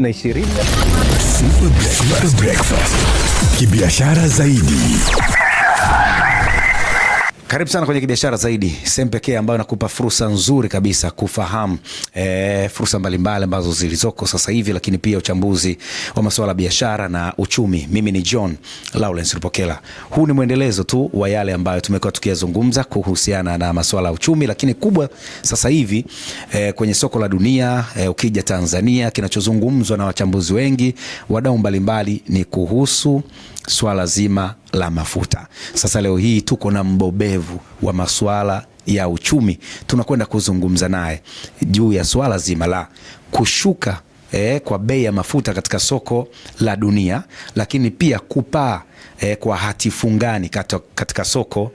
20. Super Breakfast. Kibiashara zaidi. Karibu sana kwenye Kibiashara Zaidi, sehemu pekee ambayo nakupa fursa nzuri kabisa kufahamu fursa mbalimbali ambazo zilizoko sasa hivi, lakini pia uchambuzi wa masuala ya biashara na uchumi. Mimi ni John Lawrence Rupokela. Huu ni mwendelezo tu wa yale ambayo tumekuwa tukiyazungumza kuhusiana na masuala ya uchumi, lakini kubwa sasa hivi kwenye soko la dunia, ukija Tanzania, kinachozungumzwa na wachambuzi wengi, wadau mbalimbali, ni kuhusu swala zima la mafuta. Sasa leo hii tuko na mbobevu wa masuala ya uchumi, tunakwenda kuzungumza naye juu ya swala zima la kushuka kwa bei ya mafuta katika soko la dunia, lakini pia kupaa kwa hati fungani katika soko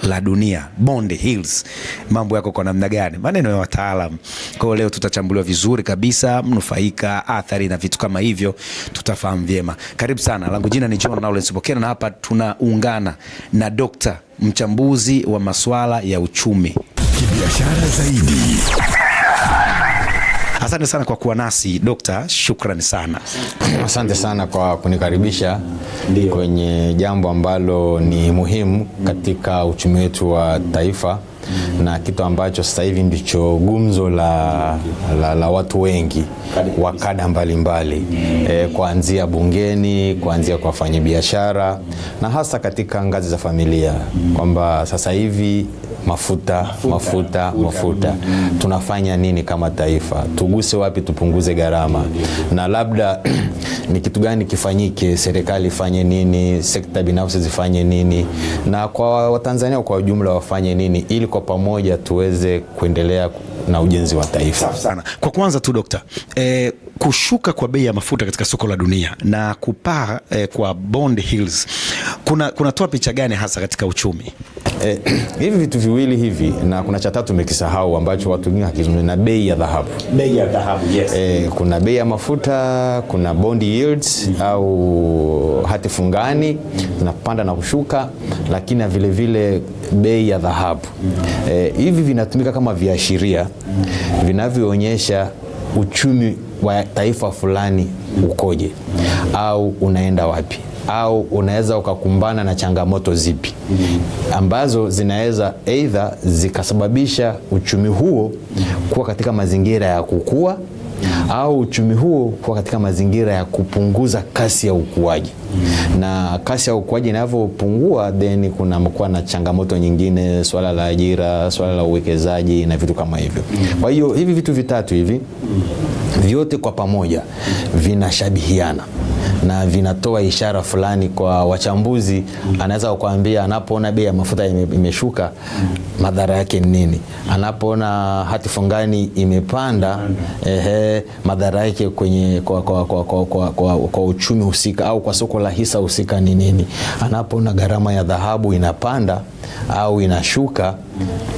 la dunia, bond yields. Mambo yako kwa namna gani? Maneno ya wataalamu. Kwa hiyo leo tutachambuliwa vizuri kabisa, mnufaika, athari na vitu kama hivyo tutafahamu vyema. Karibu sana. Langu jina ni John Lawrence Rupokela na hapa tunaungana na Dr. mchambuzi wa masuala ya uchumi. Kibiashara Zaidi. Asante sana kwa kuwa nasi Dokta, shukrani sana. Asante sana kwa kunikaribisha kwenye jambo ambalo ni muhimu katika uchumi wetu wa taifa, na kitu ambacho sasa hivi ndicho gumzo la watu wengi wa kada mbalimbali, kuanzia bungeni, kuanzia kwa wafanyabiashara na hasa katika ngazi za familia, kwamba sasa hivi mafuta. Tunafanya nini kama taifa? Tuguse wapi, tupunguze gharama? Na labda ni kitu gani kifanyike? Serikali ifanye nini? Sekta binafsi zifanye nini? Na kwa Watanzania kwa ujumla wafanye nini, ili kwa pamoja tuweze kuendelea na ujenzi wa taifa? Safi sana. Kwa kwanza tu Dokta, kushuka kwa bei ya mafuta katika soko la dunia na kupaa kwa bond yields kunatoa picha gani hasa katika uchumi? Hivi vitu viwili hivi, na kuna cha tatu umekisahau ambacho watu wengi hakizungumzia, na bei ya dhahabu. Bei ya dhahabu, yes. Kuna bei ya mafuta, kuna bond yields au hati fungani zinapanda na kushuka, lakini vile vile bei ya dhahabu. Hivi vinatumika kama viashiria vinavyoonyesha uchumi wa taifa fulani ukoje au unaenda wapi, au unaweza ukakumbana na changamoto zipi ambazo zinaweza aidha zikasababisha uchumi huo kuwa katika mazingira ya kukua au uchumi huo kuwa katika mazingira ya kupunguza kasi ya ukuaji. Na kasi ya ukuaji inavyopungua, then kunakuwa na changamoto nyingine, swala la ajira, swala la uwekezaji na vitu kama hivyo. Kwa hiyo hivi vitu vitatu hivi vyote kwa pamoja vinashabihiana na vinatoa ishara fulani kwa wachambuzi. Anaweza kukuambia anapoona bei ya mafuta imeshuka, madhara yake ni nini? Anapoona hati fungani imepanda, madhara yake kwenye kwa uchumi husika au kwa soko la hisa husika ni nini? Anapoona gharama ya dhahabu inapanda au inashuka,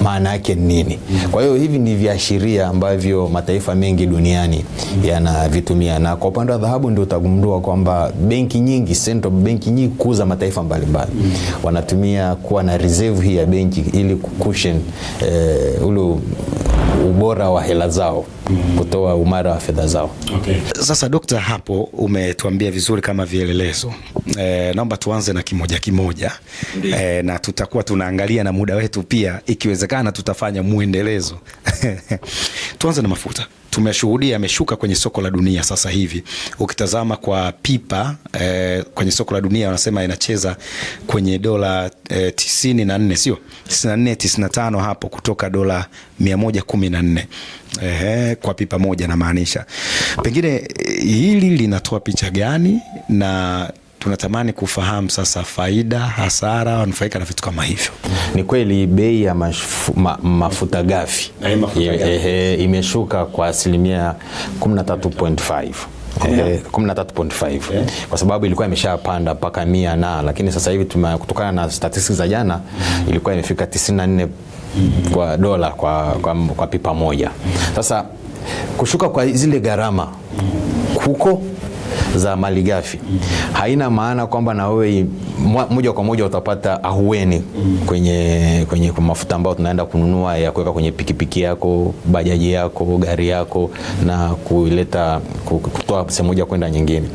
maana yake ni nini? Kwa hiyo hivi ni viashiria ambavyo mataifa mengi duniani yanavitumia, na kwa upande wa dhahabu ndio utagundua kwamba benki nyingi, central benki nyingi kuuza mataifa mbalimbali wanatumia kuwa na reserve hii ya benki ili cushion ule ubora wa hela zao, kutoa umara wa fedha zao. Okay. Sasa Dokta, hapo umetuambia vizuri kama vielelezo. Naomba tuanze na kimoja kimoja, na tutakuwa tunaangalia na muda wetu pia, ikiwezekana tutafanya muendelezo. Tuanze na mafuta. Tumeshuhudia ameshuka kwenye soko la dunia sasa hivi. Ukitazama kwa pipa kwenye soko la dunia wanasema inacheza kwenye dola 94, sio 94, 95 hapo, kutoka dola 114 kwa pipa moja, na maanisha. Pengine hili linatoa picha gani, na tunatamani kufahamu sasa faida, hasara, wanufaika na vitu kama hivyo. Ni kweli bei ya mafuta ghafi imeshuka kwa asilimia 13.5. 13.5 kwa sababu ilikuwa imeshapanda mpaka 100 na, lakini sasa hivi kutokana na statistics za jana ilikuwa imefika 94 kwa dola kwa pipa moja. Sasa kushuka kwa zile gharama huko za malighafi haina maana kwamba na wewe moja kwa moja utapata ahueni kwenye mafuta ambayo tunaenda kununua ya kuweka kwenye pikipiki yako, bajaji yako, gari yako na kuileta kutoa sehemu moja kwenda nyingine.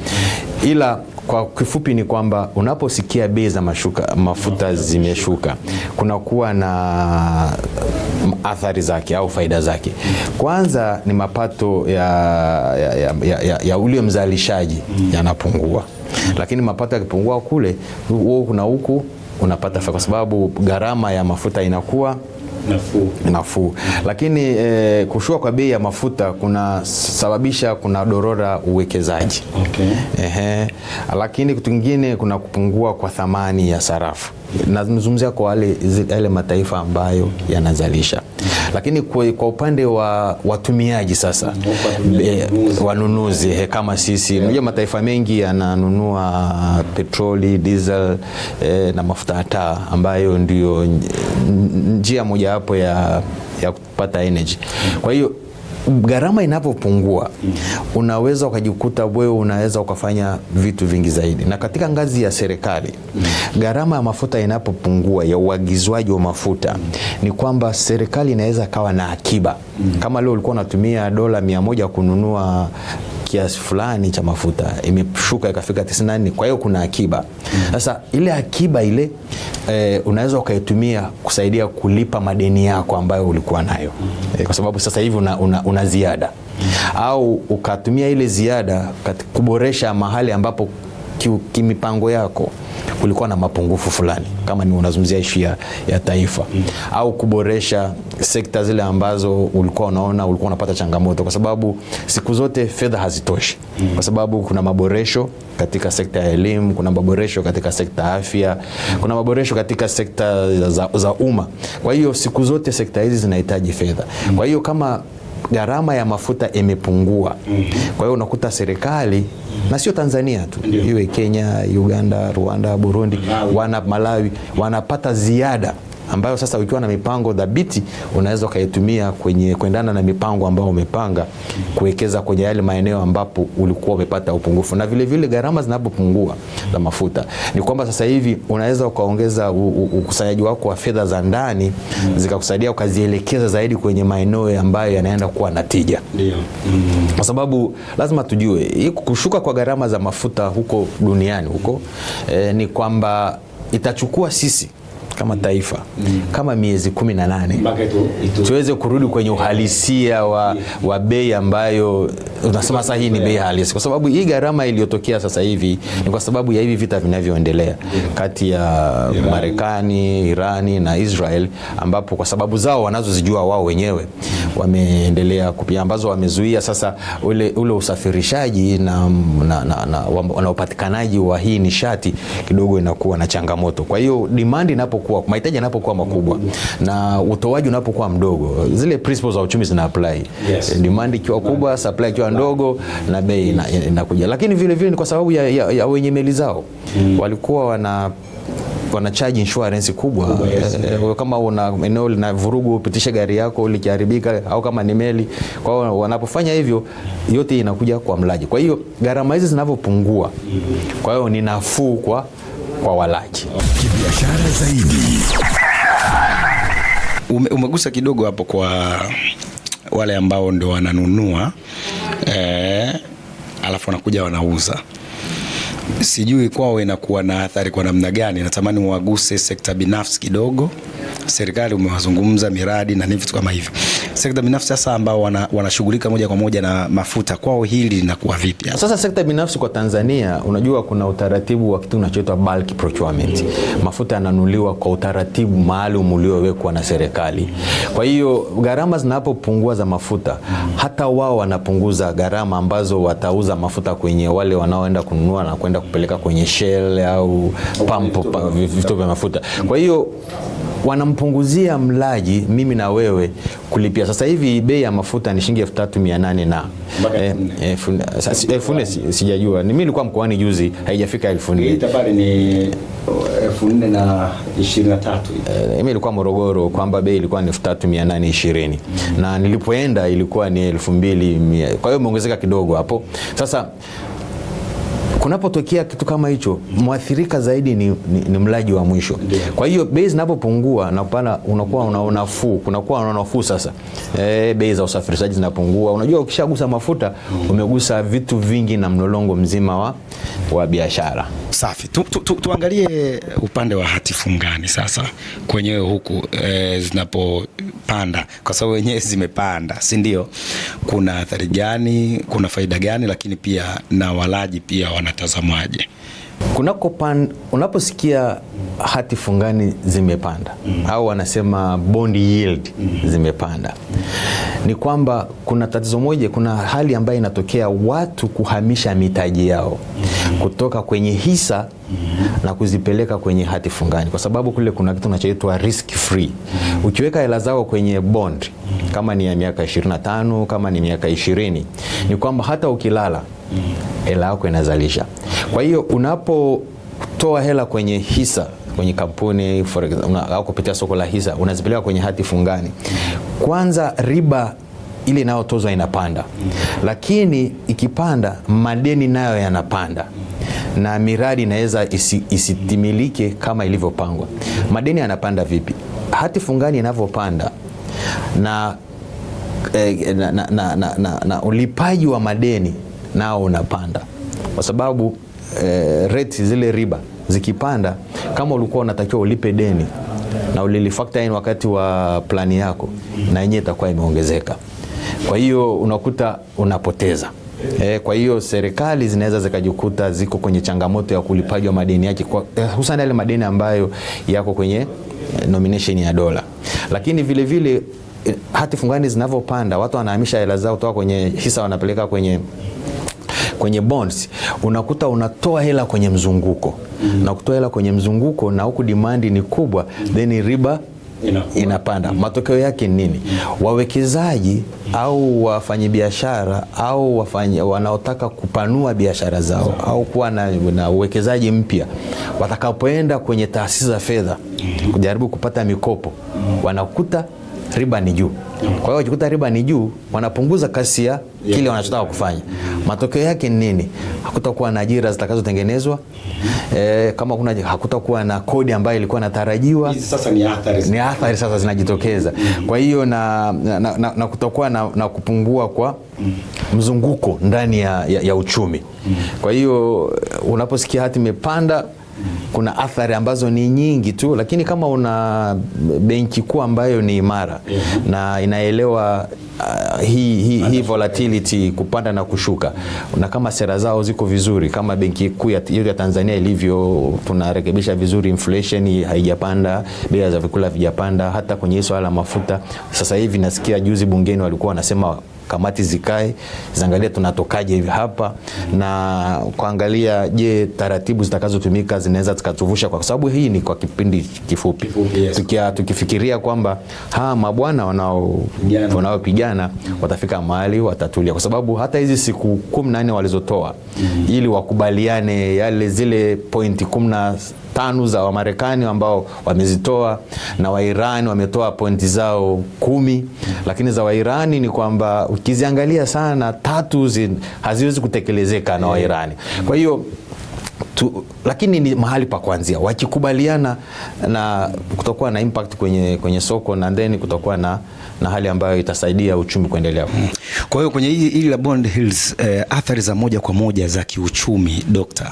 Ila kwa kifupi ni kwamba unaposikia bei za mafuta zimeshuka, kuna kuwa na athari zake au faida zake. Kwanza ni mapato ya ule mzalishaji yanapungua. Lakini mapato yakipungua kule, kuna huku unapata faida kwa sababu gharama ya mafuta inakuwa nafuu. Lakini kushuka kwa bei ya mafuta kuna sababisha kuna dorora uwekezaji. Okay. Lakini kitu kingine kuna kupungua kwa thamani ya sarafu. Nazungumzia kwa wale mataifa ambayo yanazalisha. Lakini kwa upande wa watumiaji sasa, wanunuzi kama sisi, unajua mataifa mengi yananunua petroli, diesel na mafuta ya taa ambayo ndio njia moja hapo ya kupata energy. Kwa hiyo gharama inapopungua, unaweza ukajikuta wewe unaweza ukafanya vitu vingi zaidi. Na katika ngazi ya serikali, gharama ya mafuta inapopungua ya uagizwaji wa mafuta, ni kwamba serikali inaweza kawa na akiba. Kama leo ulikuwa unatumia dola 100 kununua kiasi fulani cha mafuta, imeshuka ikafika 94, kwa hiyo kuna akiba. Sasa ile akiba ile unaweza ukaitumia kusaidia kulipa madeni yako ambayo ulikuwa nayo, kwa sababu sasa hivi una ziada, au ukatumia ile ziada kuboresha mahali ambapo kimipango yako kulikuwa na mapungufu fulani, kama ni unazungumzia issue ya taifa, au kuboresha sekta zile ambazo ulikuwa unaona ulikuwa unapata changamoto, kwa sababu siku zote fedha hazitoshi, kwa sababu kuna maboresho katika sekta ya elimu, kuna maboresho katika sekta ya afya, kuna maboresho katika sekta za umma. Kwa hiyo siku zote sekta hizi zinahitaji fedha. Kwa hiyo kama gharama ya mafuta imepungua, kwa hiyo unakuta serikali, na sio Tanzania tu, iwe Kenya, Uganda, Rwanda, Burundi, Malawi, wanapata ziada ambayo sasa ukiwa na mipango dhabiti unaweza kaitumia kuendana na mipango ambayo umepanga kuwekeza kwenye yale maeneo ambapo ulikuwa umepata upungufu. Na vile vile gharama zinapopungua za mafuta, ni kwamba sasa hivi unaweza ukaongeza ukusanyaji wako wa fedha za ndani, zikakusaidia ukazielekeza zaidi kwenye maeneo ambayo yanaenda kuwa na tija. Ndio. Kwa sababu lazima tujue kushuka kwa gharama za mafuta huko duniani huko, ni kwamba itachukua sisi kama taifa kama miezi 18 tuweze kurudi kwenye uhalisia wa bei ambayo unasema sasa hii ni bei halisi, kwa sababu hii gharama iliyotokea sasa hivi ni kwa sababu ya hivi vita vinavyoendelea kati ya Marekani, Irani na Israel, ambapo kwa sababu zao wanazozijua wao wenyewe wameendelea kupia, ambazo wamezuia sasa ule usafirishaji na upatikanaji wa hii nishati kidogo inakuwa na changamoto. Kwa hiyo demand inapokuwa, mahitaji yanapokuwa makubwa na utoaji unapokuwa mdogo, zile principles za uchumi zina apply. Yes. Demand ikiwa kubwa, supply ikiwa ndogo, na bei inakuja. Lakini vile vile ni kwa sababu ya wenye meli zao walikuwa wana charge insurance kubwa. Yes. Kama una eneo lina vurugu, upitishe gari yako likiharibika, au kama ni meli. Kwa hiyo wanapofanya hivyo, yote inakuja kwa mlaji. Kwa hiyo gharama hizi zinapopungua, kwa hiyo ni nafuu kwa walaji. Kibiashara zaidi. Umegusa kidogo hapo kwa wale ambao ndio wananunua alafu wanakuja wanauza. Sijui kwao inakuwa na athari kwa namna gani. Natamani muaguse sekta binafsi kidogo. Serikali umewazungumza miradi na vitu kama hivyo. Sekta binafsi sasa ambao wanashughulika moja kwa moja na mafuta, kwao hili linakuwa vipi? Sasa sekta binafsi kwa Tanzania, unajua kuna utaratibu wa kitu kinachoitwa bulk procurement. Mafuta yananunuliwa kwa utaratibu maalum uliowekwa na serikali. Kwa hiyo gharama zinapopungua za mafuta, hata wao wanapunguza gharama ambazo watauza mafuta kwenye wale wanaoenda kununua na kwenda kupeleka kwenye Shell au pump vituo vya mafuta. Kwa hiyo wanampunguzia mlaji, mimi na wewe kulipia. Sasa hivi bei ya mafuta ni shilingi 3,800 na 1,400 sijajua. Mimi nilikuwa mkoani juzi, haijafika 1,400. Hii pale ni 4,023. Mimi nilikuwa Morogoro, kwamba bei ilikuwa ni 3,820. Na nilipoenda ilikuwa ni 2,100. Kwa hiyo imeongezeka kidogo hapo. Sasa kunapotokea kitu kama hicho, mwathirika zaidi ni mlaji wa mwisho. Kwa hiyo bei zinapopungua na pana unakuwa unaona nafuu, kunakuwa unaona nafuu sasa. Bei za usafirishaji zinapungua. Unajua ukishagusa mafuta umegusa vitu vingi na mlolongo mzima wa biashara. Safi. Tuangalie upande wa hati fungani sasa kwenyewe huku zinapopanda, kwa sababu wenyewe zimepanda, si ndio? Kuna athari gani, kuna faida gani, lakini pia na walaji pia wanatazamaje? Unaposikia hati fungani zimepanda au wanasema bond yield zimepanda, ni kwamba kuna tatizo moja, kuna hali ambayo inatokea watu kuhamisha mitaji yao kutoka kwenye hisa na kuzipeleka kwenye hati fungani, kwa sababu kule kuna kitu kinachoitwa risk free. Ukiweka hela zao kwenye bond, kama ni ya miaka 25, kama ni miaka 20, ni kwamba hata ukilala hela yako inazalisha. Kwa hiyo unapotoa hela kwenye hisa, kwenye kampuni au kupitia soko la hisa, unazipeleka kwenye hati fungani, kwanza riba ile inayotozwa inapanda, lakini ikipanda madeni nayo yanapanda, na miradi inaweza isitimilike kama ilivyopangwa. Madeni yanapanda vipi? Hati fungani inavyopanda na ulipaji wa madeni nao unapanda, kwa sababu rate zile riba zikipanda, kama ulikuwa unatakiwa ulipe deni na ulilifactor in wakati wa plani yako, na yenyewe itakuwa imeongezeka. Kwa hiyo unakuta unapoteza. Kwa hiyo serikali zinaweza zikajikuta ziko kwenye changamoto ya kulipaji wa madeni yake, hususan yale madeni ambayo yako kwenye nomination ya dola. Lakini vile vile hati fungani zinavyopanda, watu wanahamisha hela zao kutoka kwenye hisa wanapeleka kwenye bonds, unakuta unatoa hela kwenye mzunguko. Na kutoa hela kwenye mzunguko na huku demand ni kubwa, then riba inapanda. Matokeo yake nini? Wawekezaji au wafanyabiashara au wanaotaka kupanua biashara zao au kuwa na uwekezaji mpya, watakapoenda kwenye taasisi za fedha kujaribu kupata mikopo, wanakuta riba ni juu. Kwa hiyo wakikuta riba ni juu, wanapunguza kasi ya kile wanachotaka kufanya. Matokeo yake nini? Hakutakuwa na ajira zitakazotengenezwa. Kama hakutakuwa na kodi ambayo ilikuwa inatarajiwa. Hizi sasa ni athari sasa zinajitokeza. Kwa hiyo na kutakuwa na kupungua kwa mzunguko ndani ya uchumi. Kwa hiyo unaposikia hati imepanda, kuna athari ambazo ni nyingi tu, lakini kama una benki kuu ambayo ni imara na inaelewa hii volatility kupanda na kushuka, na kama sera zao ziko vizuri, kama benki kuu ya Tanzania ilivyo, tunarekebisha vizuri, inflation haijapanda, bei za vyakula havijapanda, hata kwenye swala la mafuta. Sasa hivi nasikia juzi bungeni walikuwa wanasema kamati zikae ziangalie tunatokaje hivi hapa, na kuangalia je, taratibu zitakazotumika zinaweza zikatuvusha, kwa sababu hii ni kwa kipindi kifupi. Tukifikiria kwamba mabwana wanaopigana watafika mahali watatulia, kwa sababu hata hizi siku 14 walizotoa ili wakubaliane yale zile pointi 15 za Wamarekani ambao wamezitoa, na Wairani wametoa pointi zao 10, lakini za Wairani ni kwamba ukiziangalia sana 3 haziwezi kutekelezeka na Wairani. Kwa hiyo lakini ni mahali pa kuanzia. Wakikubaliana na kutakuwa na impact kwenye soko, na then kutakuwa na hali ambayo itasaidia uchumi kuendelea. Kwa hiyo kwenye hili la bond yields, athari za moja kwa moja za kiuchumi, Dr.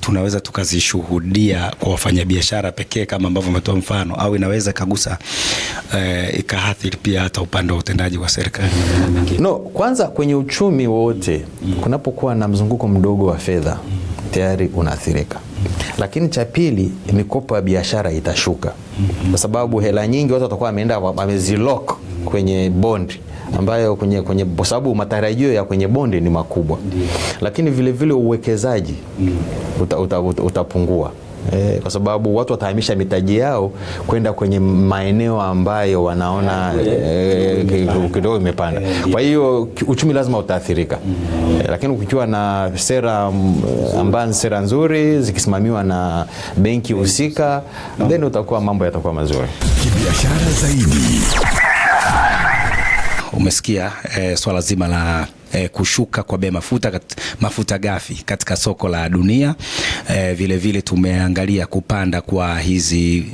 tunaweza tukazishuhudia kwa wafanyabiashara pekee kama ambavyo umetoa mfano, au inaweza kagusa ikaathiri pia hata upande wa utendaji wa serikali? No, kwanza kwenye uchumi wote kunapokuwa na mzunguko mdogo wa fedha tayari unaathirika. Lakini cha pili, mikopo ya biashara itashuka, kwa sababu hela nyingi watu watakuwa wamezilock kwenye bond, ambayo kwa sababu matarajio ya kwenye bonde ni makubwa. Lakini vile vile uwekezaji utapungua, kwa sababu watu watahamisha mitaji yao kwenda kwenye maeneo ambayo wanaona kidogo imepanda. Kwa hiyo uchumi lazima utaathirika. Lakini ukiwa na sera sera nzuri zikisimamiwa na benki husika, then mambo yatakuwa mazuri. Kibiashara zaidi. Umesikia swala zima la kushuka kwa bei mafuta ghafi katika soko la dunia. Vile vile tumeangalia kupanda kwa hizi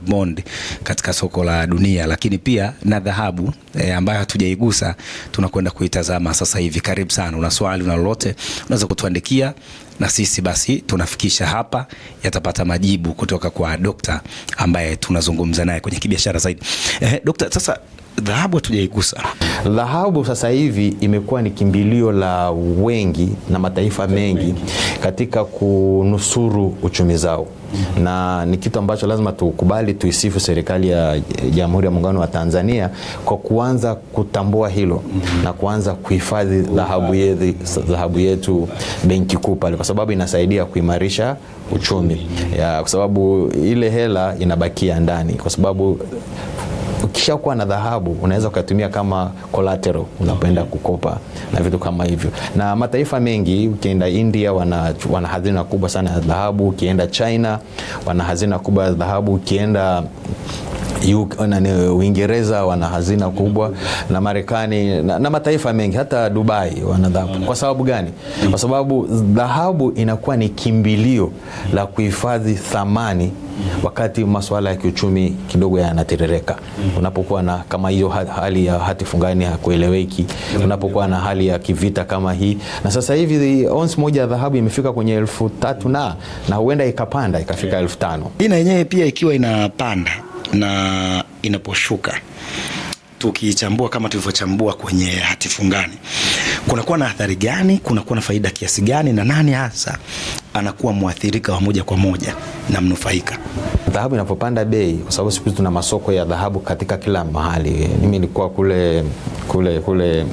bond katika soko la dunia, lakini pia na dhahabu ambayo hatujaigusa tunakwenda kuitazama sasa hivi. Karibu sana, una swali una lolote unaweza kutuandikia na sisi basi tunafikisha hapa, yatapata majibu kutoka kwa dokta ambaye tunazungumza naye kwenye Kibiashara Zaidi. Dokta, sasa dhahabu hatujaigusa. Dhahabu sasa hivi imekuwa ni kimbilio la wengi na mataifa mengi katika kunusuru uchumi zao, na ni kitu ambacho lazima tukubali, tuisifu serikali ya Jamhuri ya Muungano wa Tanzania kwa kuanza kutambua hilo na kuanza kuhifadhi dhahabu yetu benki kuu pale, kwa sababu inasaidia kuimarisha uchumi kwa sababu ile hela inabakia ndani, kwa sababu ukishakuwa na dhahabu unaweza kutumia kama collateral unapoenda kukopa na vitu kama hivyo. Na mataifa mengi, ukienda India wana hazina kubwa sana ya dhahabu, ukienda China wana hazina kubwa ya dhahabu, ukienda Uingereza wana hazina kubwa, na Marekani na mataifa mengi, hata Dubai wana dhahabu. Kwa sababu gani? Kwa sababu dhahabu inakuwa ni kimbilio la kuhifadhi thamani wakati masuala ya kiuchumi kidogo yanaterereka. Unapokuwa na kama hiyo hali ya hati fungani hakueleweki, unapokuwa na hali ya kivita kama hii, na sasa hivi ounce moja ya dhahabu imefika kwenye 3,000 na huenda ikapanda ikafika 5,000. Hii na yenyewe pia ikiwa inapanda na inaposhuka, tukichambua kama tulivyochambua kwenye hati fungani, kunakuwa na athari gani? Kunakuwa na faida kiasi gani? Na nani hasa anakuwa muathirika wa moja kwa moja na mnufaika? Dhahabu inapopanda bei, kwa sababu siku hizi tuna masoko ya dhahabu katika kila mahali. Mimi nilikuwa kule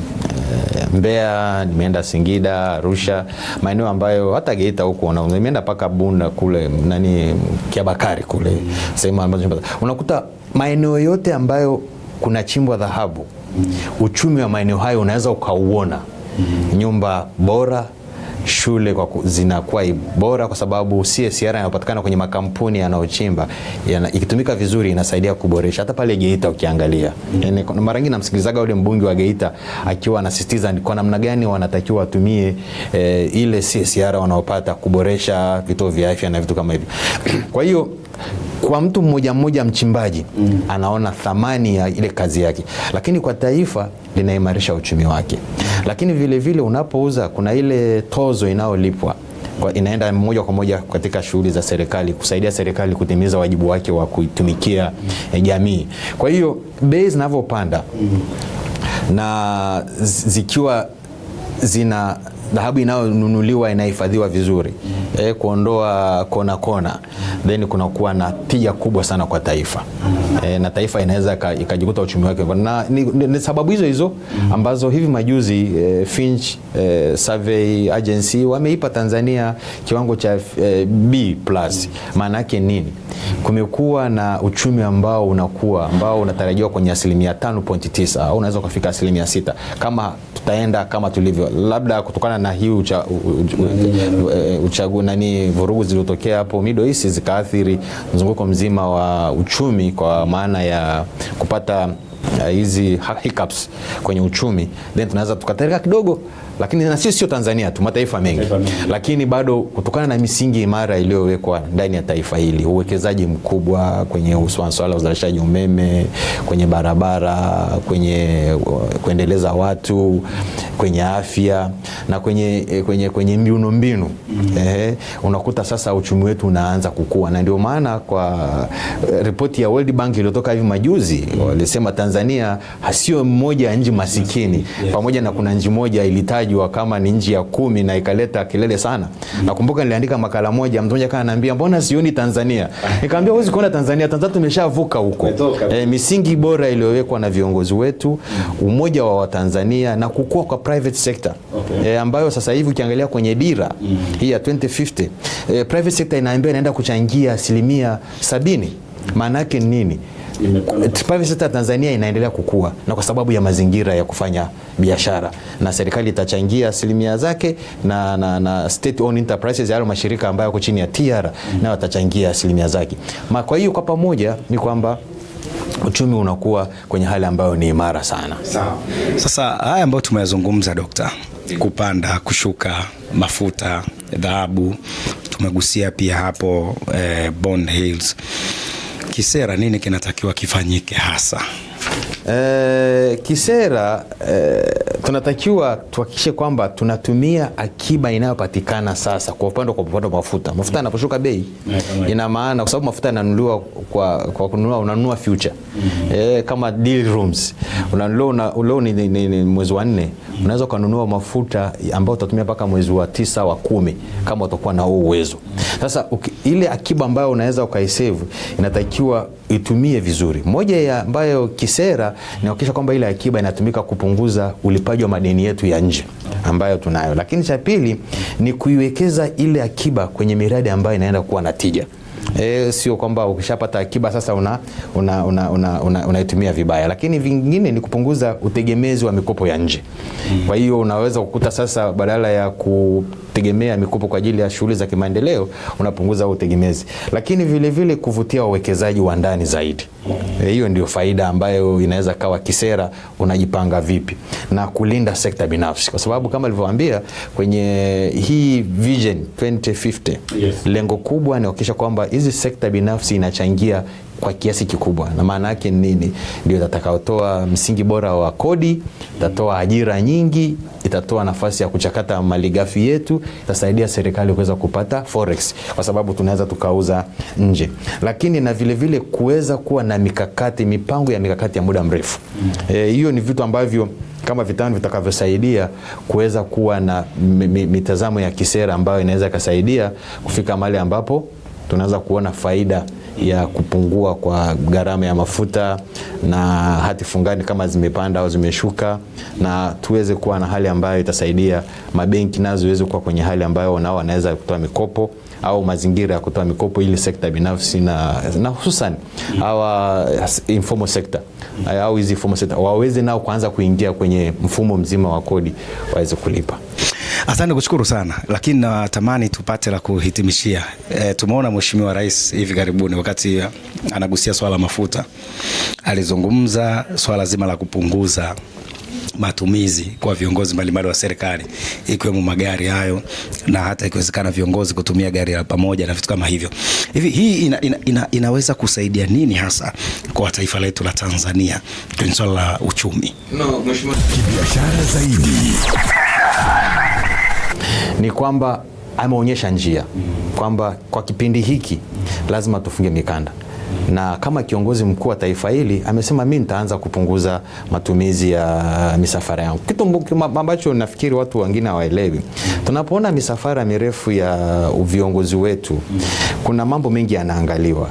Mbeya, nimeenda Singida, Arusha, maeneo ambayo hata Geita huko nimeenda paka Bunda kule Kiabakari kule, sehemu ambazo unakuta maeneo yote ambayo kuna chimbwa dhahabu, uchumi wa maeneo hayo unaweza ukauona. Nyumba bora, shule zinakuwa bora, kwa sababu CSR inayopatikana kwenye makampuni yanayochimba ikitumika vizuri inasaidia kuboresha. Hata pale Geita ukiangalia, mara nyingi namsikilizaga yule mbunge wa Geita akiwa anasisitiza kwa namna gani wanatakiwa watumie ile CSR wanaopata kuboresha vituo vya afya na vitu kama hivyo. Kwa hiyo kwa mtu mmoja mchimbaji anaona thamani ya ile kazi yake, lakini kwa taifa linaimarisha uchumi wake. Lakini vile vile unapouza, kuna ile tozo inayolipwa inaenda moja kwa moja katika shughuli za serikali, kusaidia serikali kutimiza wajibu wake wa kuitumikia jamii. Kwa hiyo bei zinavyopanda na zikiwa dhahabu inayonunuliwa inahifadhiwa vizuri, kuondoa kona, then kunakuwa na tija kubwa sana kwa taifa, na taifa inaweza ikajikuta uchumi wake. Na ni sababu hizo ambazo hivi majuzi Finch Survey Agency wameipa Tanzania kiwango cha B+. Maana yake nini? Kumekuwa na uchumi ambao unatarajiwa kwenye 5.9 au unaweza kufika 6 kama tutaenda kama tulivyo, labda kutokana na hii vurugu zilizotokea hapo Middle East zikaathiri mzunguko mzima wa uchumi, kwa maana ya kupata hizi hiccups kwenye uchumi, then tunaweza tukatereka kidogo. Lakini na sio Tanzania tu, mataifa mengi. Lakini bado kutokana na misingi imara iliyowekwa ndani ya taifa hili, uwekezaji mkubwa kwenye swala uzalishaji umeme, kwenye barabara, kwenye kuendeleza watu, kwenye afya na kwenye miundombinu, unakuta sasa uchumi wetu unaanza kukua. Na ndio maana kwa ripoti ya World Bank iliyotoka hivi majuzi, walisema Tanzania hasio mmoja ya nchi masikini, pamoja na kuna nchi moja ilitajwa kama ni nchi ya 10 na ikaleta kilele sana. Nakumbuka niliandika makala moja, mtu mmoja kananiambia mbona sioni Tanzania? Nikamwambia huwezi kuona Tanzania tumeshavuka huko. Misingi bora iliyowekwa na viongozi wetu, umoja wa Tanzania na kukua kwa private sector, ambayo sasa hivi ukiangalia kwenye dira hii ya 2050, private sector inaenda kuchangia 70%. Maana yake nini? Private sector Tanzania inaendelea kukua, na kwa sababu ya mazingira ya kufanya biashara, na serikali itachangia 10% zake na state owned enterprises yale mashirika ambayo yako chini ya TR na watachangia 10% zake. Kwa hiyo kwa pamoja ni kwamba uchumi unakuwa kwenye hali ambayo ni imara sana. Sawa. Sasa haya ambayo tumeyazungumza Dokta, kupanda, kushuka, mafuta, dhahabu, tumegusia pia hapo bond yields. Kisera nini kinatakiwa kifanyike hasa? Kisera tunatakiwa tuhakikishe kwamba tunatumia akiba inayopatikana sasa kwa upande wa mafuta. Mafuta yanaposhuka bei, ina maana kwa sababu mafuta yananunuliwa kwa kununua, unanunua future. Kama deal rooms. Unanunua ni mwezi wa 4, unaweza kununua mafuta ambayo utatumia mpaka mwezi wa 9 wa 10 kama utakuwa na uwezo. Sasa ile akiba ambayo unaweza ukaisave inatakiwa itumie vizuri. Moja ya ambayo kisera ni kuhakikisha kwamba ile akiba inatumika kupunguza ulipaji wa madeni yetu ya nje ambayo tunayo. Lakini cha pili ni kuiwekeza ile akiba kwenye miradi ambayo inaenda kuwa na tija. Sio kwamba ukishapata akiba sasa unaitumia vibaya. Lakini vingine ni kupunguza utegemezi wa mikopo ya nje. Kwa hiyo unaweza kukuta sasa badala ya kutegemea mikopo kwa ajili ya shughuli za kimaendeleo, unapunguza utegemezi. Lakini vile vile kuvutia wawekezaji wa ndani zaidi. Hiyo ndio faida ambayo inaweza kawa kisera unajipanga vipi na kulinda sekta binafsi, kwa sababu kama nilivyowaambia kwenye hii vision 2050, lengo kubwa ni kuhakikisha kwamba hizi sekta binafsi inachangia kwa kiasi kikubwa. Na maana yake nini? Ndio itakayotoa msingi bora wa kodi, itatoa ajira nyingi, itatoa nafasi ya kuchakata malighafi yetu, itasaidia serikali kuweza kupata forex kwa sababu tunaweza tukauza nje. Lakini na vile vile kuweza kuwa na mipango ya mikakati ya muda mrefu. Hiyo ni vitu ambavyo kama vitano vitakavyosaidia kuweza kuwa na mitazamo ya kisera ambayo inaweza kusaidia kufika mahali ambapo tunaweza kuona faida ya kupungua kwa gharama ya mafuta na hati fungani kama zimepanda au zimeshuka, na tuweze kuwa na hali ambayo itasaidia mabenki nazo ziweze kuwa kwenye hali ambayo nao wanaweza kutoa mikopo au mazingira ya kutoa mikopo ili sekta binafsi na hususan hawa informal sector au hizi informal sector waweze nao kuanza kuingia kwenye mfumo mzima wa kodi waweze kulipa. Asante, kushukuru sana, lakini natamani tupate la kuhitimishia. Tumeona Mheshimiwa Rais hivi karibuni wakati anagusia swala mafuta alizungumza swala zima la kupunguza matumizi kwa viongozi mbalimbali wa serikali ikiwemo magari hayo na hata ikiwezekana viongozi kutumia gari la pamoja na vitu kama hivyo. Hivi hii inaweza kusaidia nini hasa kwa taifa letu la Tanzania kwenye swala la uchumi? Mheshimiwa, kibiashara zaidi ni kwamba ameonyesha njia kwamba kwa kipindi hiki lazima tufunge mikanda, na kama kiongozi mkuu wa taifa hili amesema mimi nitaanza kupunguza matumizi ya misafara yangu, kitu ambacho nafikiri watu wengine hawaelewi. Tunapoona misafara mirefu ya viongozi wetu, kuna mambo mengi yanaangaliwa.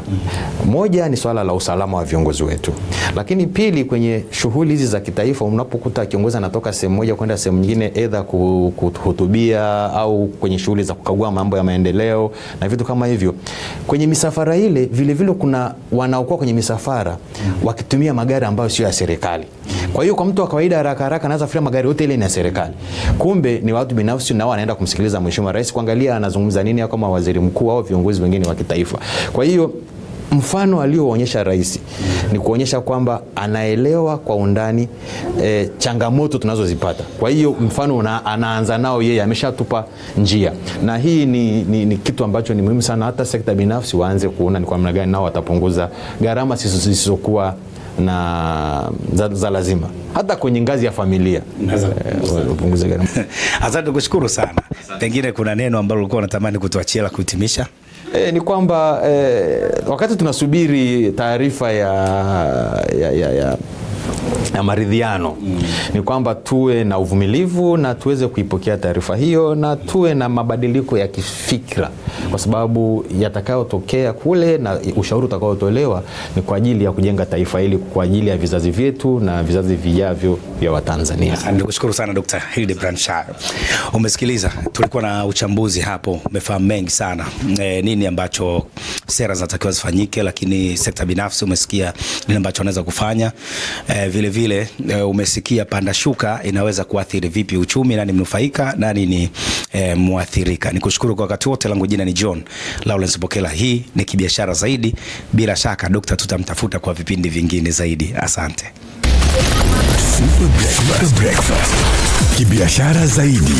Moja ni swala la usalama wa viongozi wetu, lakini pili, kwenye shughuli hizi za kitaifa unapokuta kiongozi anatoka sehemu moja kwenda sehemu nyingine, aidha kuhutubia au kwenye shughuli za kukagua mambo ya maendeleo na vitu kama hivyo, kwenye misafara ile vile vile kuna wanaokuwa kwenye misafara wakitumia magari ambayo sio ya serikali. Kwa hiyo kwa mtu wa kawaida haraka haraka anaweza kufikiria magari yote ile ni ya serikali, kumbe ni watu binafsi, na wanaenda kumsikiliza Mheshimiwa Rais kuangalia anazungumza nini kama waziri mkuu au viongozi wengine wa kitaifa. Kwa hiyo mfano alioonyesha rais ni kuonyesha kwamba anaelewa kwa undani changamoto tunazozipata. Kwa hiyo mfano anaanza nao yeye, ameshatupa njia, na hii ni kitu ambacho ni muhimu sana. Hata sekta binafsi waanze kuona ni kwa namna gani nao watapunguza gharama zisizokuwa na za lazima, hata kwenye ngazi ya familia upunguze gharama. Asante, kushukuru sana. Pengine kuna neno ambalo ulikuwa unatamani kutuachia la kuhitimisha? Ni kwamba wakati tunasubiri taarifa ya maridhiano, ni kwamba tuwe na uvumilivu na tuweze kuipokea taarifa hiyo na tuwe na mabadiliko ya kifikra, kwa sababu yatakayotokea kule na ushauri utakaotolewa ni kwa ajili ya kujenga taifa hili kwa ajili ya vizazi vyetu na vizazi vijavyo vya Watanzania. Nikushukuru sana Dr. Hildebrand Sharo. Umesikiliza, tulikuwa na uchambuzi hapo, umefahamu mengi sana nini ambacho sera zinatakiwa zifanyike, lakini sekta binafsi umesikia nini ambacho wanaweza kufanya. Vile vile umesikia panda shuka inaweza kuathiri vipi uchumi, nani mnufaika, nani ni muathirika. Nikushukuru kwa wakati wote, langu jina ni John Lawrence Bokela. Hii ni Kibiashara Zaidi. Bila shaka Dr. tutamtafuta kwa vipindi vingine zaidi. Asante. Super Breakfast. Kibiashara Zaidi.